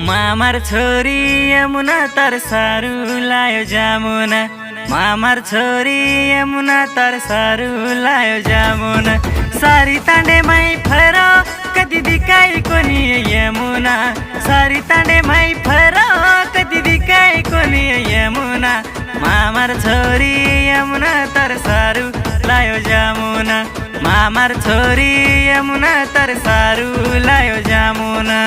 मामार छोरी यमुना तर सारू लायो जामुना। मामार छोरी यमुना तर सारू लायो जामुना। सारी तांडे माई फरो कति दिखाई कोनी यमुना। सारी तांडे माई फरो कति दिखाई कोनी यमुना। मामार छोरी यमुना तर सारू लायो जामुना। मामार छोरी यमुना तर सारू लायो जामुना।